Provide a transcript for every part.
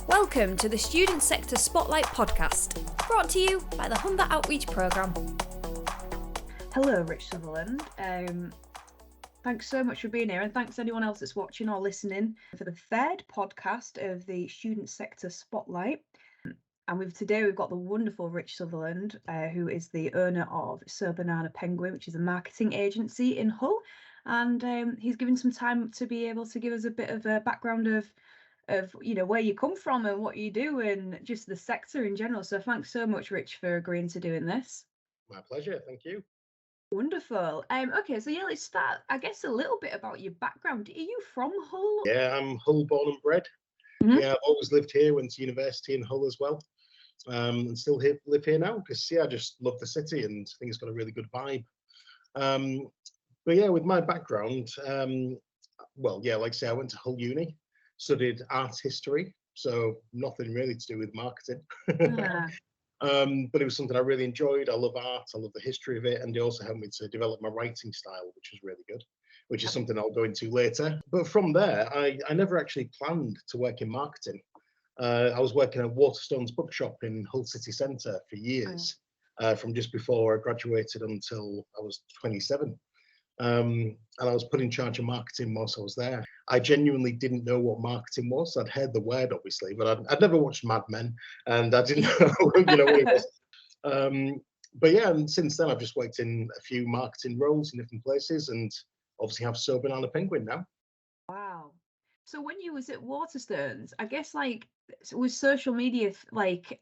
Welcome to the Student Sector Spotlight podcast, brought to you by the Humber Outreach Programme. Hello, Rich Sutherland. Thanks so much for being here, and thanks to anyone else that's watching or listening for the third podcast of the Student Sector Spotlight. And today we've got the wonderful Rich Sutherland, who is the owner of sobananapenguin, which is a marketing agency in Hull. And he's given some time to be able to give us a bit of a background of where you come from and what you do and just the sector in general. So thanks so much, Rich, for agreeing to doing this. My pleasure, thank you. Wonderful. Okay, so let's start, I guess, a little bit about your background. Are you from Hull? Yeah, I'm Hull born and bred. Mhm. Yeah, I've always lived here, went to university in Hull as well. And still live here now because I just love the city and think it's got a really good vibe. But yeah, with my background, like I say, I went to Hull Uni, studied art history, so nothing really to do with marketing. Yeah. But it was something I really enjoyed. I love art, I love the history of it, and it also helped me to develop my writing style, which was really good, which is something I'll go into later. But from there, I never actually planned to work in marketing. I was working at Waterstone's bookshop in Hull City Centre for years, from just before I graduated until I was 27. And I was put in charge of marketing whilst I was there. I genuinely didn't know what marketing was. I'd heard the word, obviously, but I'd never watched Mad Men, and I didn't know, what it was. But yeah, and since then I've just worked in a few marketing roles in different places, and obviously have sobananapenguin now. Wow. So when you was at Waterstones, I guess was social media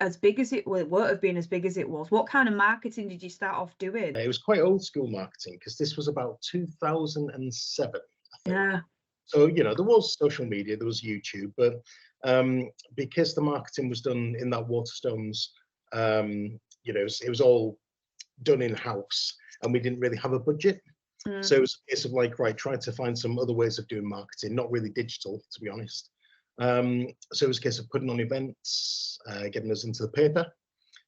as big as it won't have been as big as it was? What kind of marketing did you start off doing? It was quite old school marketing because this was about 2007, I think. Yeah. So, there was social media, there was YouTube, but because the marketing was done in that Waterstones, it was all done in-house and we didn't really have a budget. So it was a case of trying to find some other ways of doing marketing, not really digital, to be honest. So it was a case of putting on events, getting us into the paper.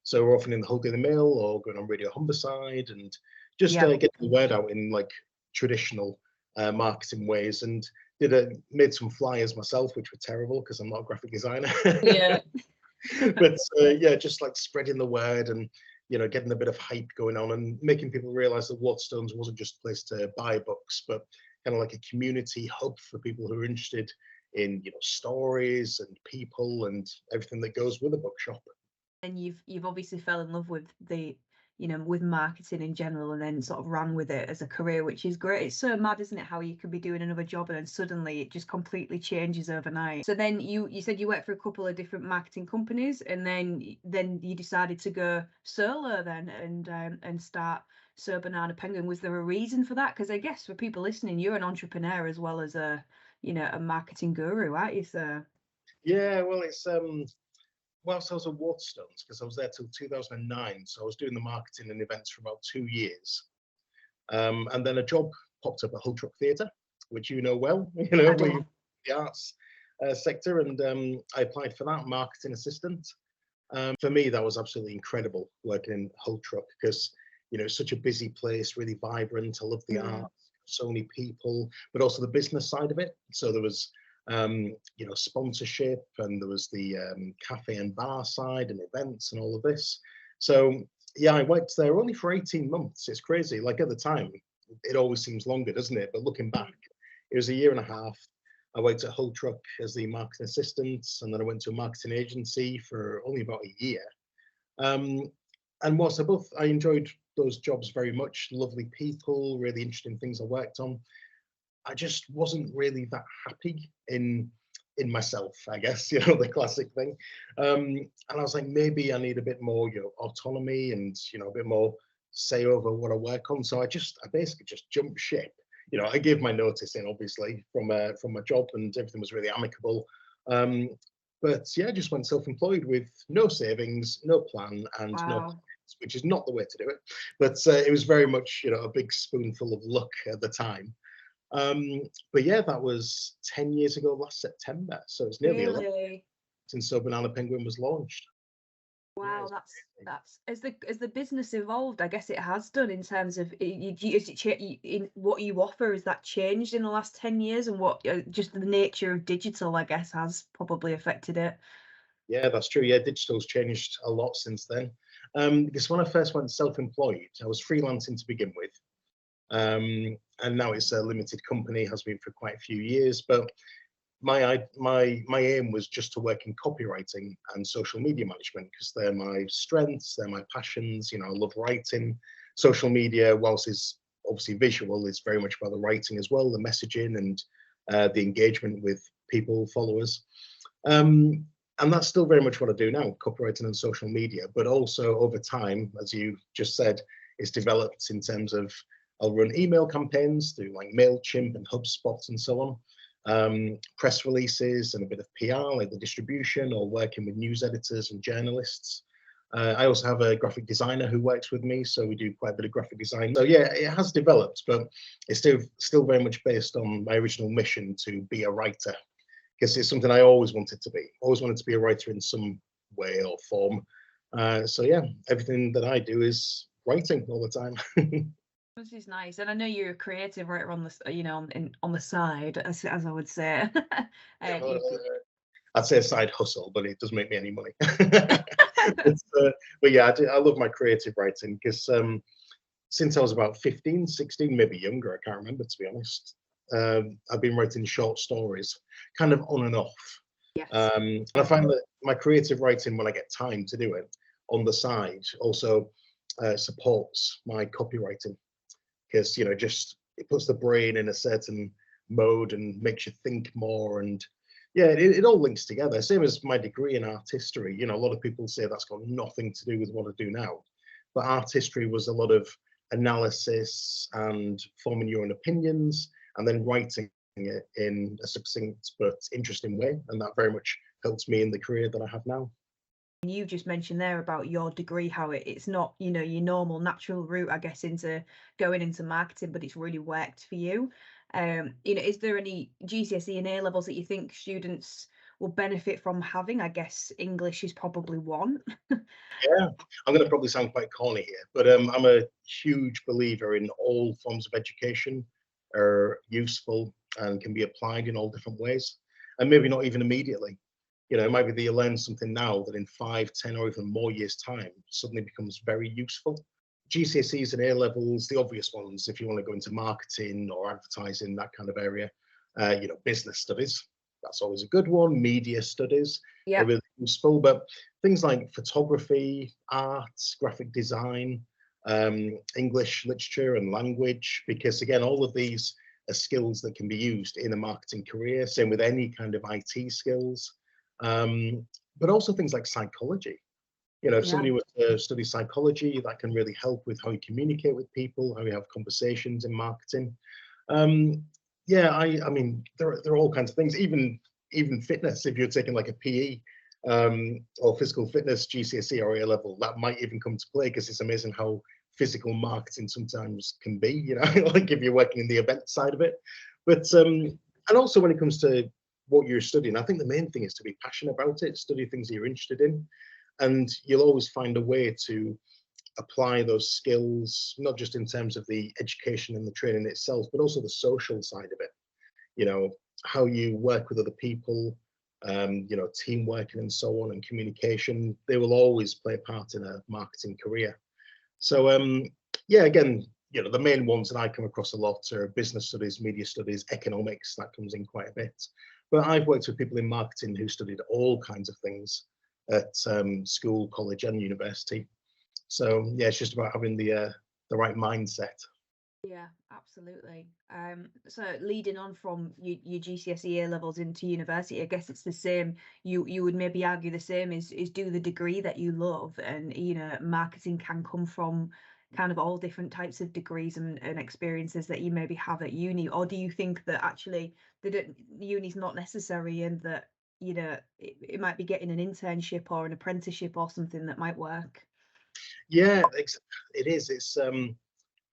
So we're often in the Hull Daily Mail or going on Radio Humberside and just getting the word out in traditional marketing ways, and made some flyers myself, which were terrible because I'm not a graphic designer. Yeah. But just spreading the word and getting a bit of hype going on and making people realize that Waterstones wasn't just a place to buy books, but kind of like a community hub for people who are interested in stories and people and everything that goes with a bookshop. And you've obviously fell in love with with marketing in general, and then sort of ran with it as a career, which is great. It's so mad, isn't it, how you could be doing another job and then suddenly it just completely changes overnight. So then you said you worked for a couple of different marketing companies, and then you decided to go solo then and start sobananapenguin. Was there a reason for that? Because I guess for people listening, you're an entrepreneur as well as a marketing guru, aren't you, sir? Yeah, well, it's whilst I was at Waterstones, because I was there till 2009, so I was doing the marketing and events for about 2 years. And then a job popped up at Hull Truck Theatre, which well, the arts sector, and I applied for that, marketing assistant. For me, that was absolutely incredible working in Hull Truck because, it's such a busy place, really vibrant. I love the art, so many people, but also the business side of it. So there was sponsorship, and there was the cafe and bar side and events and all of this. So I worked there only for 18 months. It's crazy. At the time, it always seems longer, doesn't it? But looking back, it was a year and a half. I worked at Hull Truck as the marketing assistant, and then I went to a marketing agency for only about a year. And whilst I enjoyed those jobs very much, lovely people, really interesting things I worked on, I just wasn't really that happy in myself, I guess, the classic thing. And I was like, maybe I need a bit more, autonomy and, a bit more say over what I work on. So I basically just jumped ship. I gave my notice in, obviously, from my job, and everything was really amicable. But I just went self-employed with no savings, no plan, and no clients, which is not the way to do it. But it was very much, a big spoonful of luck at the time. But that was 10 years ago last September, so it's nearly 11 since sobananapenguin was launched. Wow, that's as the business evolved, I guess it has done in terms of in what you offer. Has that changed in the last 10 years, and what just the nature of digital, I guess, has probably affected it? Yeah, that's true. Yeah, digital's changed a lot since then. Because when I first went self-employed, I was freelancing to begin with. And now it's a limited company, has been for quite a few years. But my aim was just to work in copywriting and social media management because they're my strengths, they're my passions. I love writing. Social media, whilst it's obviously visual, is very much about the writing as well, the messaging and the engagement with people, followers. And that's still very much what I do now, copywriting and social media. But also over time, as you just said, it's developed in terms of I'll run email campaigns through like MailChimp and HubSpot and so on, press releases and a bit of PR, like the distribution or working with news editors and journalists. I also have a graphic designer who works with me, so we do quite a bit of graphic design. So yeah, it has developed, but it's still very much based on my original mission to be a writer, because it's something I always wanted to be. Always wanted to be a writer in some way or form. So yeah, everything that I do is writing all the time. This is nice, and I know you're a creative writer on the on the side, as I would say. I'd say a side hustle, but it doesn't make me any money. But yeah, I love my creative writing because since I was about 15, 16, maybe younger, I can't remember to be honest. I've been writing short stories, kind of on and off. Yes. And I find that my creative writing, when I get time to do it on the side, also supports my copywriting, because just it puts the brain in a certain mode and makes you think more. And yeah, it all links together. Same as my degree in art history. A lot of people say that's got nothing to do with what I do now, but art history was a lot of analysis and forming your own opinions and then writing it in a succinct but interesting way, and that very much helps me in the career that I have now. You just mentioned there about your degree, how it's not your normal natural route, I guess, into going into marketing, but it's really worked for you. Is there any GCSE and A levels that you think students will benefit from having? I guess English is probably one. Yeah, I'm going to probably sound quite corny here, but I'm a huge believer in all forms of education are useful and can be applied in all different ways, and maybe not even immediately. It might be that you learn something now that in 5, 10, or even more years' time suddenly becomes very useful. GCSEs and A levels, the obvious ones, if you want to go into marketing or advertising, that kind of area, business studies, that's always a good one. Media studies are really useful, but things like photography, art, graphic design, English literature and language, because again, all of these are skills that can be used in a marketing career. Same with any kind of IT skills, but also things like psychology. If somebody was to study psychology, that can really help with how you communicate with people, how you have conversations in marketing. I mean, there are all kinds of things, even fitness. If you're taking like a PE or physical fitness GCSE or A level, that might even come to play, because it's amazing how physical marketing sometimes can be, like if you're working in the event side of it. But and also when it comes to what you're studying, I think the main thing is to be passionate about it, study things that you're interested in, and you'll always find a way to apply those skills, not just in terms of the education and the training itself, but also the social side of it. How you work with other people, teamwork and so on, and communication, they will always play a part in a marketing career. So again, the main ones that I come across a lot are business studies, media studies, economics, that comes in quite a bit. But I've worked with people in marketing who studied all kinds of things at school, college and university. So yeah, it's just about having the right mindset. Yeah, absolutely. So leading on from your GCSE A levels into university, I guess it's the same. You would maybe argue the same is do the degree that you love, and marketing can come from kind of all different types of degrees and experiences that you maybe have at uni. Or do you think that actually uni's not necessary, and that it might be getting an internship or an apprenticeship or something that might work? Yeah, it is. It's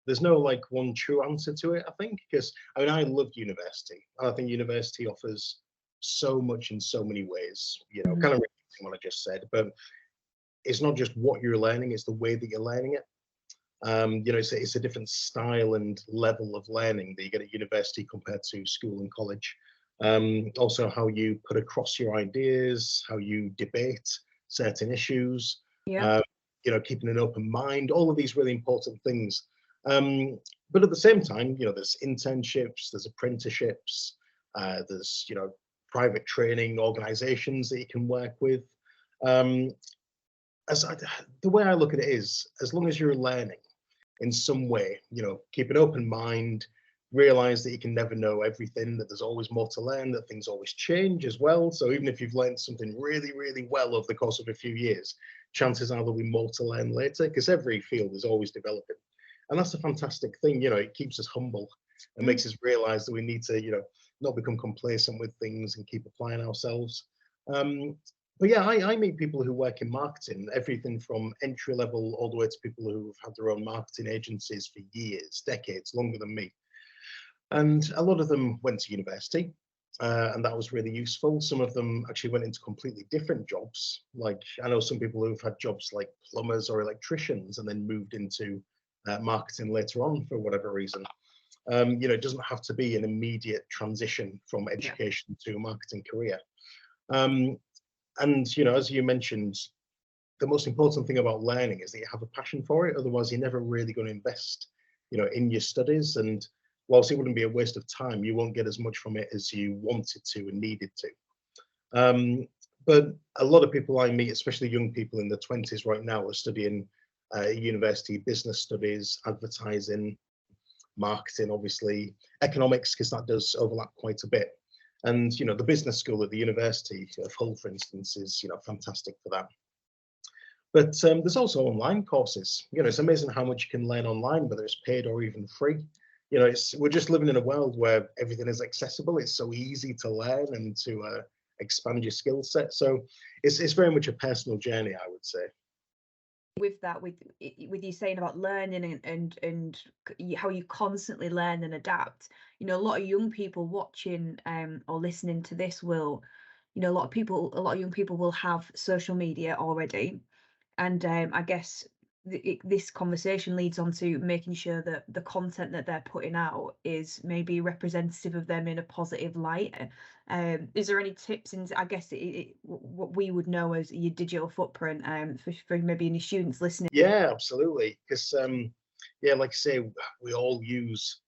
there's no like one true answer to it, I think, because I loved university. I think university offers so much in so many ways, kind of repeating what I just said, but it's not just what you're learning, it's the way that you're learning it. It's a different style and level of learning that you get at university compared to school and college. Also how you put across your ideas, how you debate certain issues, Yeah. keeping an open mind, all of these really important things. But at the same time, there's internships, there's apprenticeships, there's, private training organizations that you can work with. Um, the way I look at it is, as long as you're learning in some way, keep an open mind, realize that you can never know everything, that there's always more to learn, that things always change as well. So even if you've learned something really, really well over the course of a few years, chances are there'll be more to learn later, because every field is always developing. And that's a fantastic thing. It keeps us humble and makes us realize that we need to, not become complacent with things and keep applying ourselves. But yeah, I meet people who work in marketing, everything from entry level all the way to people who've had their own marketing agencies for years, decades, longer than me. And a lot of them went to university, and that was really useful. Some of them actually went into completely different jobs. Like, I know some people who've had jobs like plumbers or electricians and then moved into marketing later on for whatever reason. It doesn't have to be an immediate transition from education to a marketing career. And as you mentioned, the most important thing about learning is that you have a passion for it. Otherwise, you're never really going to invest, in your studies. And whilst it wouldn't be a waste of time, you won't get as much from it as you wanted to and needed to. But a lot of people I meet, especially young people in their 20s right now, are studying university business studies, advertising, marketing, obviously, economics, because that does overlap quite a bit. And, the business school at the University of Hull, for instance, is, fantastic for that. But there's also online courses. It's amazing how much you can learn online, whether it's paid or even free. We're just living in a world where everything is accessible. It's so easy to learn and to expand your skill set. So it's very much a personal journey, I would say. With that, with you saying about learning and how you constantly learn and adapt, a lot of young people watching or listening to this will, a lot of young people will have social media already, and I guess this conversation leads on to making sure that the content that they're putting out is maybe representative of them in a positive light. Is there any tips? And I guess what we would know as your digital footprint for maybe any students listening. Yeah, absolutely. Because like I say, we all use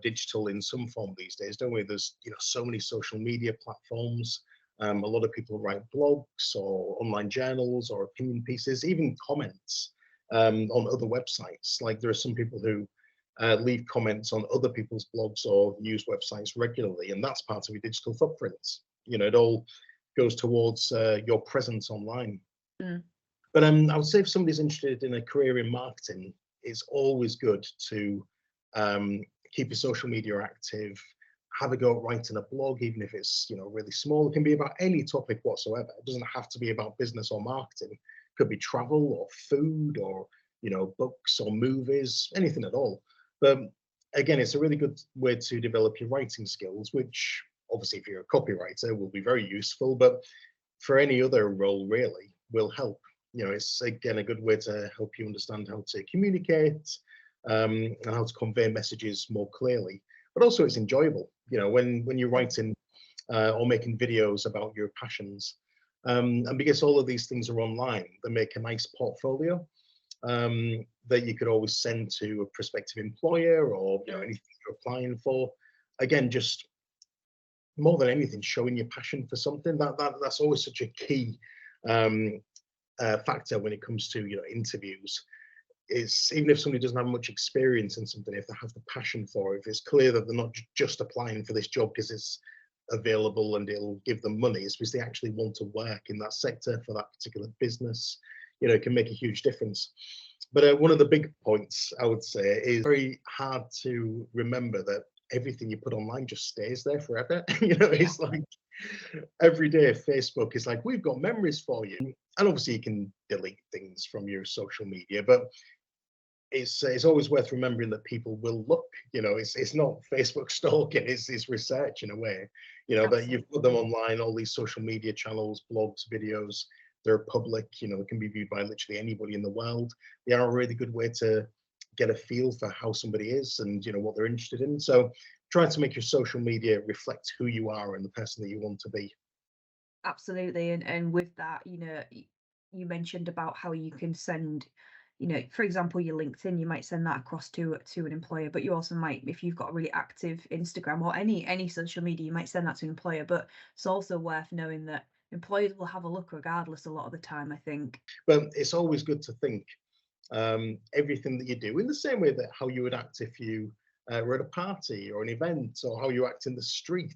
digital in some form these days, don't we? There's so many social media platforms. A lot of people write blogs or online journals or opinion pieces, even comments on other websites. Like, there are some people who leave comments on other people's blogs or news websites regularly, and that's part of your digital footprint. It all goes towards your presence online. But I would say if somebody's interested in a career in marketing, it's always good to keep your social media active, have a go at writing a blog, even if it's really small. It can be about any topic whatsoever. It doesn't have to be about business or marketing. It could be travel or food or books or movies, anything at all. But again, it's a really good way to develop your writing skills, which obviously if you're a copywriter will be very useful, but for any other role really will help. It's again a good way to help you understand how to communicate and how to convey messages more clearly. But also it's enjoyable, when you're writing or making videos about your passions. And because all of these things are online, they make a nice portfolio that you could always send to a prospective employer or anything you're applying for. Again, just more than anything, showing your passion for something. That's always such a key factor when it comes to interviews. Is even if somebody doesn't have much experience in something, if they have the passion for it, if it's clear that they're not just applying for this job because it's available and it'll give them money, it's because they actually want to work in that sector for that particular business, it can make a huge difference. But one of the big points I would say is very hard to remember that everything you put online just stays there forever. It's like every day Facebook is like, we've got memories for you. And obviously you can delete things from your social media, but it's always worth remembering that people will look. It's not Facebook stalking, it's research in a way. That you've put them online, all these social media channels, blogs, videos, they're public, they can be viewed by literally anybody in the world. They are a really good way to get a feel for how somebody is and what they're interested in. So try to make your social media reflect who you are and the person that you want to be. Absolutely. And with that, you mentioned about how you can send, for example, your LinkedIn, you might send that across to an employer, but you also might, if you've got a really active Instagram or any social media, you might send that to an employer. But it's also worth knowing that employers will have a look regardless a lot of the time, I think. But it's always good to think everything that you do in the same way that how you would act if you were at a party or an event, or how you act in the street.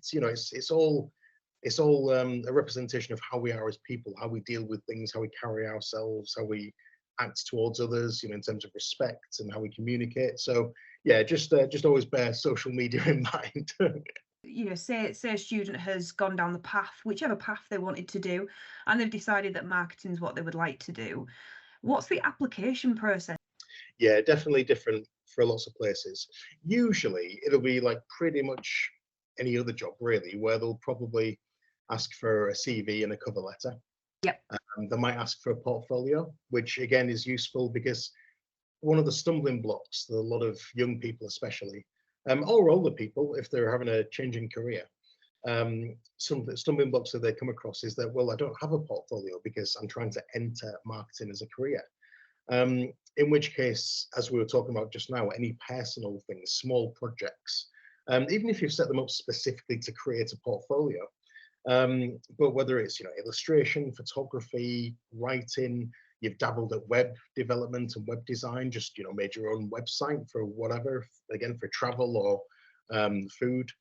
It's all a representation of how we are as people, how we deal with things, how we carry ourselves, how we act towards others, in terms of respect and how we communicate. So yeah, just always bear social media in mind. Say a student has gone down the path, whichever path they wanted to do, and they've decided that marketing is what they would like to do. What's the application process? Yeah, definitely different for lots of places. Usually it'll be like pretty much any other job really, where they'll probably ask for a CV and a cover letter. Yep. They might ask for a portfolio, which again is useful because one of the stumbling blocks that a lot of young people especially, or older people if they're having a changing career, some of the stumbling blocks that they come across is that, well, I don't have a portfolio because I'm trying to enter marketing as a career. In which case, as we were talking about just now, any personal things, small projects, even if you've set them up specifically to create a portfolio, but whether it's illustration, photography, writing, you've dabbled at web development and web design, just made your own website for whatever, again for travel or food,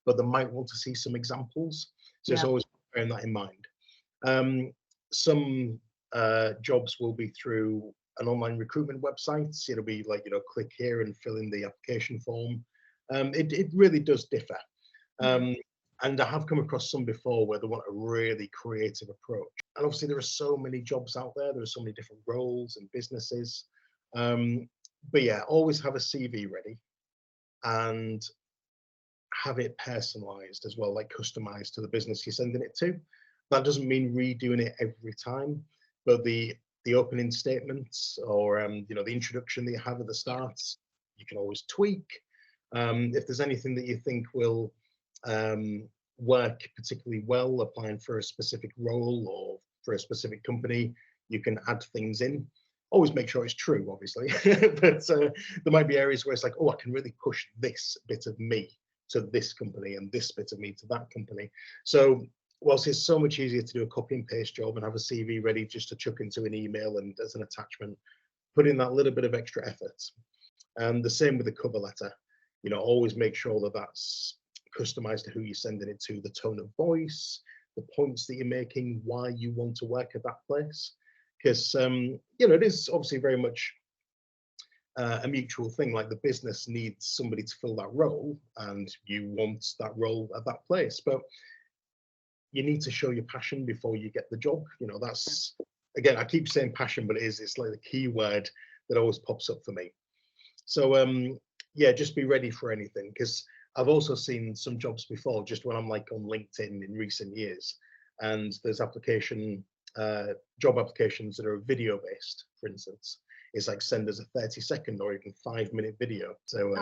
but they might want to see some examples. So it's always bearing that in mind. Some jobs will be through an online recruitment website. It'll be like, click here and fill in the application form. It really does differ. And I have come across some before where they want a really creative approach. And obviously there are so many jobs out there. There are so many different roles and businesses. But yeah, always have a CV ready and have it personalized as well, like customized to the business you're sending it to. That doesn't mean redoing it every time, but the opening statements or the introduction that you have at the start, you can always tweak. If there's anything that you think will work particularly well applying for a specific role or for a specific company, you can add things in. Always make sure it's true, obviously, but there might be areas where it's like, oh, I can really push this bit of me to this company and this bit of me to that company. So whilst it's so much easier to do a copy and paste job and have a CV ready just to chuck into an email and as an attachment, put in that little bit of extra effort. And the same with the cover letter. Always make sure that that's customized to who you're sending it to, the tone of voice, the points that you're making, why you want to work at that place. Because it is obviously very much a mutual thing. Like the business needs somebody to fill that role, and you want that role at that place. But you need to show your passion before you get the job. That's, again, I keep saying passion, but it's like the key word that always pops up for me. So yeah, just be ready for anything, because I've also seen some jobs before, just when I'm like on LinkedIn in recent years, and there's job applications that are video based, for instance. It's like send us a 30-second or even 5-minute video. So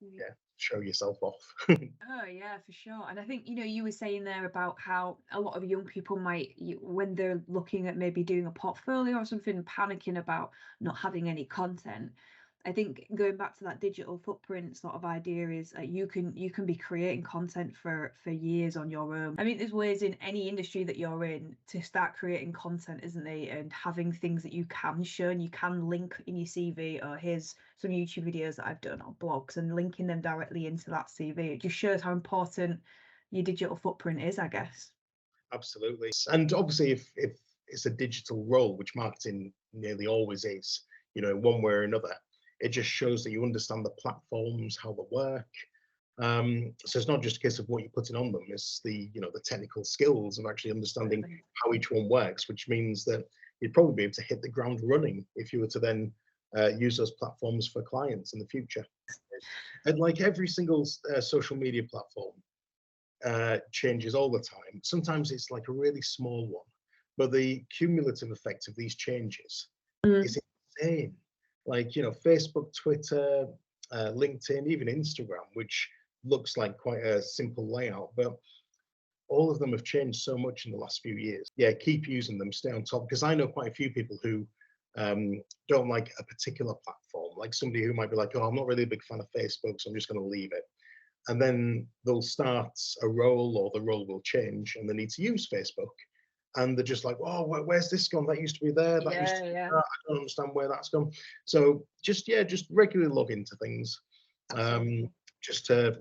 yeah, show yourself off. Oh yeah, for sure. And I think you were saying there about how a lot of young people might, when they're looking at maybe doing a portfolio or something, panicking about not having any content. I think going back to that digital footprint sort of idea is you can be creating content for years on your own. I mean, there's ways in any industry that you're in to start creating content, isn't there? And having things that you can show and you can link in your CV, or here's some YouTube videos that I've done or blogs, and linking them directly into that CV. It just shows how important your digital footprint is, I guess. Absolutely. And obviously if it's a digital role, which marketing nearly always is, one way or another, it just shows that you understand the platforms, how they work. So it's not just a case of what you're putting on them, it's the technical skills of actually understanding how each one works, which means that you'd probably be able to hit the ground running if you were to then use those platforms for clients in the future. And like every single social media platform changes all the time. Sometimes it's like a really small one, but the cumulative effect of these changes is insane. Like Facebook, Twitter, LinkedIn, even Instagram, which looks like quite a simple layout, but all of them have changed so much in the last few years. Yeah, keep using them, stay on top, because I know quite a few people who don't like a particular platform, like somebody who might be like, oh, I'm not really a big fan of Facebook, so I'm just going to leave it. And then they'll start a role, or the role will change and they need to use Facebook. And they're just like, oh, where's this gone? That used to be there. That used to be there. I don't understand where that's gone. So just regularly log into things, just to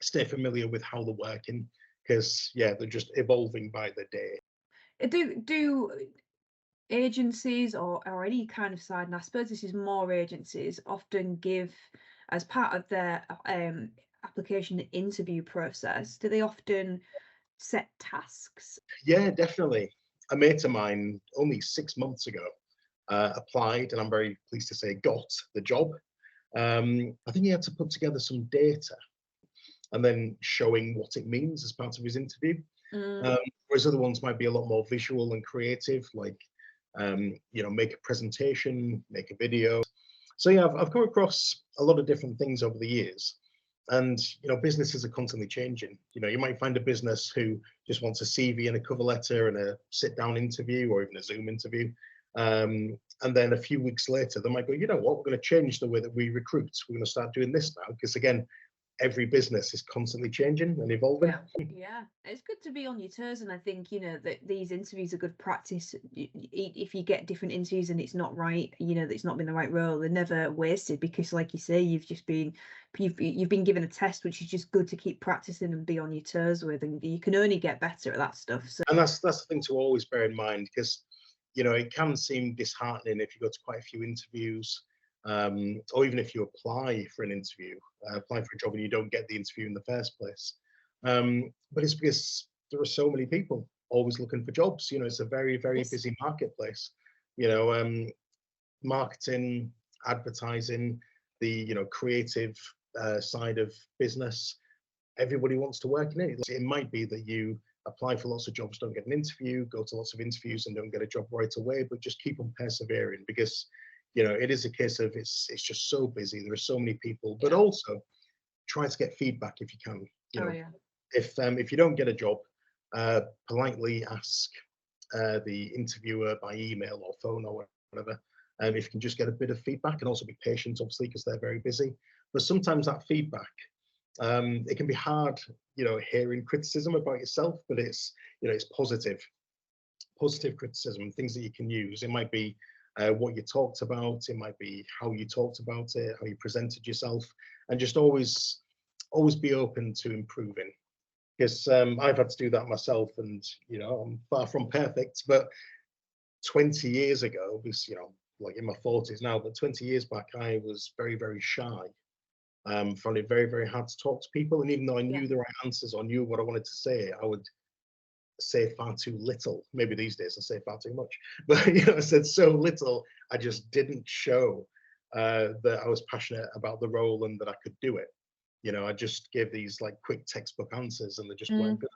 stay familiar with how they're working, because they're just evolving by the day. Do agencies or any kind of side, and I suppose this is more agencies, often give, as part of their application interview process, do they often set tasks? Yeah, definitely. A mate of mine only 6 months ago applied, and I'm very pleased to say got the job. I think he had to put together some data and then showing what it means as part of his interview. Whereas other ones might be a lot more visual and creative, like make a presentation, make a video. So I've come across a lot of different things over the years. And businesses are constantly changing. You might find a business who just wants a CV and a cover letter and a sit-down interview, or even a Zoom interview. And then a few weeks later, they might go, you know what, we're going to change the way that we recruit. We're going to start doing this now, because again, every business is constantly changing and evolving. Yeah, it's good to be on your toes, and I think that these interviews are good practice. If you get different interviews and it's not right, that it's not been the right role, they're never wasted, because like you say, you've been given a test, which is just good to keep practicing and be on your toes with, and you can only get better at that stuff. So, and that's the thing to always bear in mind, because it can seem disheartening if you go to quite a few interviews. Or even if you apply for an interview, apply for a job and you don't get the interview in the first place. But it's because there are so many people always looking for jobs. It's a very, very busy marketplace. Marketing, advertising, the creative side of business. Everybody wants to work in it. It might be that you apply for lots of jobs, don't get an interview, go to lots of interviews and don't get a job right away, but just keep on persevering, because it is a case of it's just so busy. There are so many people, but also try to get feedback if you can. If you don't get a job, politely ask the interviewer by email or phone or whatever. If you can just get a bit of feedback, and also be patient, obviously, because they're very busy. But sometimes that feedback, it can be hard, hearing criticism about yourself, but it's positive criticism, things that you can use. It might be what you talked about, it might be how you talked about it, how you presented yourself, and just always be open to improving. Because I've had to do that myself, and I'm far from perfect, but 20 years ago, because like in my 40s now, but 20 years back, I was very, very shy. Found it very, very hard to talk to people, and even though I knew the right answers or knew what I wanted to say, I would say far too little. Maybe these days I say far too much, but I said so little. I just didn't show that I was passionate about the role and that I could do it. I just gave these like quick textbook answers, and they just weren't good.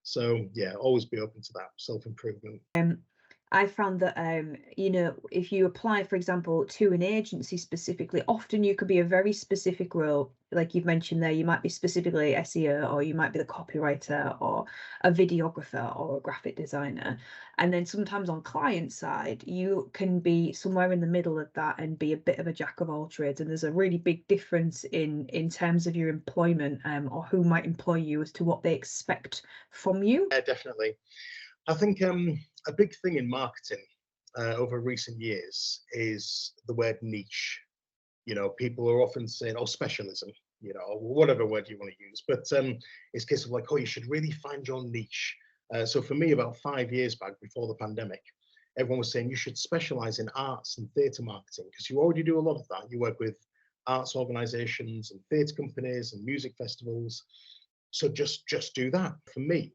So always be open to that self-improvement. I found that if you apply, for example, to an agency specifically, often you could be a very specific role. Like you've mentioned there, you might be specifically SEO, or you might be the copywriter, or a videographer, or a graphic designer. And then sometimes on client side, you can be somewhere in the middle of that and be a bit of a jack of all trades. And there's a really big difference in terms of your employment, or who might employ you, as to what they expect from you. Yeah, definitely. I think a big thing in marketing over recent years is the word niche. People are often saying, "Oh, specialism," or whatever word you want to use. But it's a case of like, "Oh, you should really find your niche." So for me, about 5 years back, before the pandemic, everyone was saying you should specialize in arts and theatre marketing, because you already do a lot of that. You work with arts organizations and theatre companies and music festivals. So just do that. For me,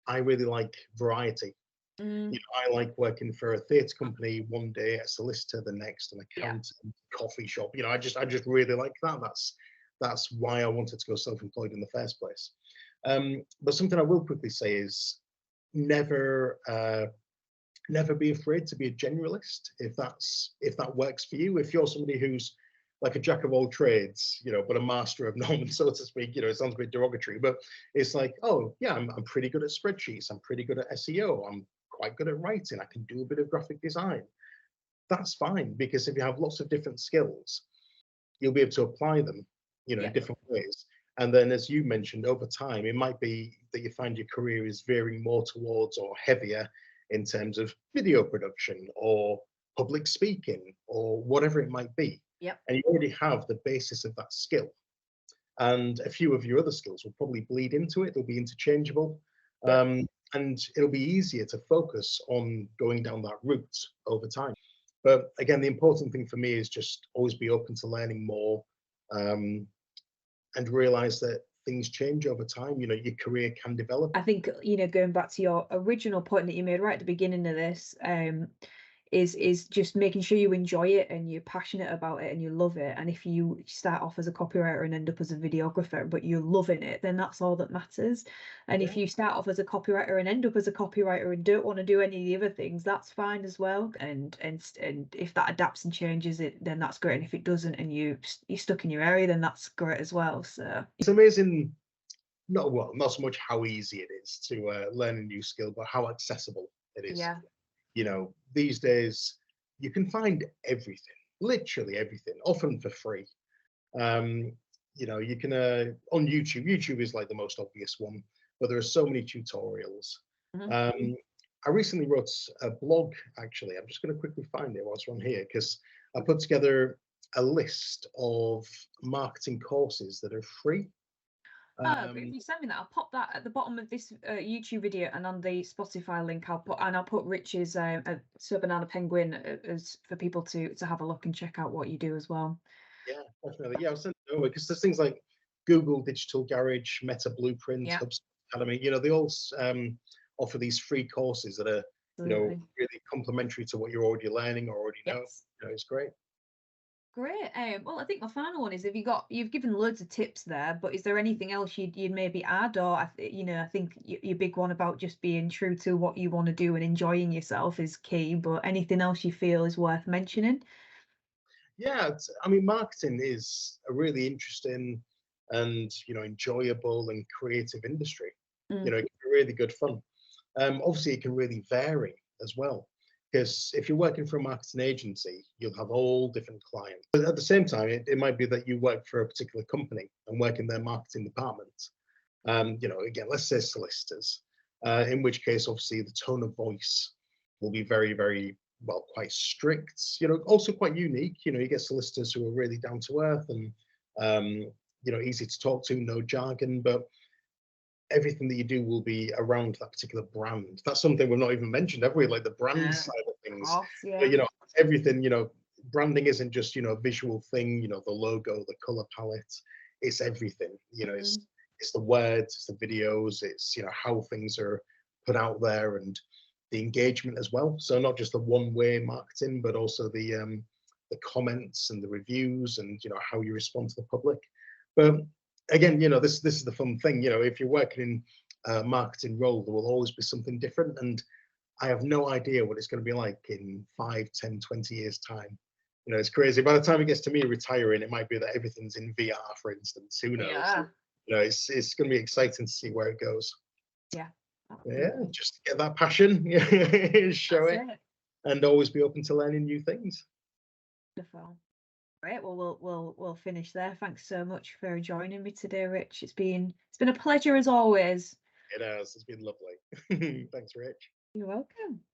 I really like variety. I like working for a theatre company one day, a solicitor the next, an accountant, coffee shop. I just really like that. That's why I wanted to go self-employed in the first place. But something I will quickly say is never be afraid to be a generalist if that works for you. If you're somebody who's like a jack of all trades, but a master of none, so to speak. It sounds a bit derogatory, but it's like, oh yeah, I'm pretty good at spreadsheets. I'm pretty good at SEO. I'm quite good at writing. I can do a bit of graphic design. That's fine, because if you have lots of different skills, you'll be able to apply them, in different ways. And then, as you mentioned, over time, it might be that you find your career is veering more towards or heavier in terms of video production or public speaking or whatever it might be. Yep. And you already have the basis of that skill. And a few of your other skills will probably bleed into it. They'll be interchangeable. Yep. And it'll be easier to focus on going down that route over time. But again, the important thing for me is just always be open to learning more, and realize that things change over time. Your career can develop. I think, going back to your original point that you made right at the beginning of this, is just making sure you enjoy it and you're passionate about it and you love it. And if you start off as a copywriter and end up as a videographer, but you're loving it, then that's all that matters. And if you start off as a copywriter and end up as a copywriter and don't want to do any of the other things, that's fine as well. And if that adapts and changes it, then that's great. And if it doesn't and you're stuck in your area, then that's great as well. So it's amazing. Not so much how easy it is to learn a new skill, but how accessible it is. Yeah. These days you can find everything, literally everything, often for free. You can on YouTube. YouTube is like the most obvious one, but there are so many tutorials. Mhm. I recently wrote a blog, actually. I'm just going to quickly find it whilst we're on here, because I put together a list of marketing courses that are free. If you send me that, I'll pop that at the bottom of this YouTube video, and on the Spotify link, I'll put Rich's sobananapenguin as for people to have a look and check out what you do as well. Yeah, definitely. Yeah, I'll send it over, because there's things like Google Digital Garage, Meta Blueprint, Yeah. HubSpot Academy. They all offer these free courses that are Absolutely. really complementary to what you're already learning or already know. Yes. It's great. Great. Well, I think my final one is, you've given loads of tips there, but is there anything else you'd maybe add? Or I think your big one about just being true to what you want to do and enjoying yourself is key, but anything else you feel is worth mentioning? Yeah, marketing is a really interesting and enjoyable and creative industry. It can be really good fun. Obviously, it can really vary as well, because if you're working for a marketing agency, you'll have all different clients. But at the same time, it might be that you work for a particular company and work in their marketing department. Again, let's say solicitors, in which case, obviously, the tone of voice will be very, very, well, quite strict, also quite unique. You get solicitors who are really down to earth and, easy to talk to, no jargon, but everything that you do will be around that particular brand. That's something we've not even mentioned, have we? Like the brand side of things. Yeah. But, everything, branding isn't just, a visual thing, the logo, the color palette. It's everything, it's the words, it's the videos, it's, how things are put out there, and the engagement as well. So not just the one-way marketing, but also the comments and the reviews, and how you respond to the public. But again, this is the fun thing. If you're working in a marketing role, there will always be something different, and I have no idea what it's going to be like in 5, 10, 20 years time. It's crazy. By the time it gets to me retiring, it might be that everything's in VR, for instance. Who knows? Yeah. It's going to be exciting to see where it goes. Yeah. Yeah, just get that passion, show it, and always be open to learning new things. Wonderful. Great. Well, we'll finish there. Thanks so much for joining me today, Rich. It's been a pleasure as always. It has. It's been lovely. Thanks, Rich. You're welcome.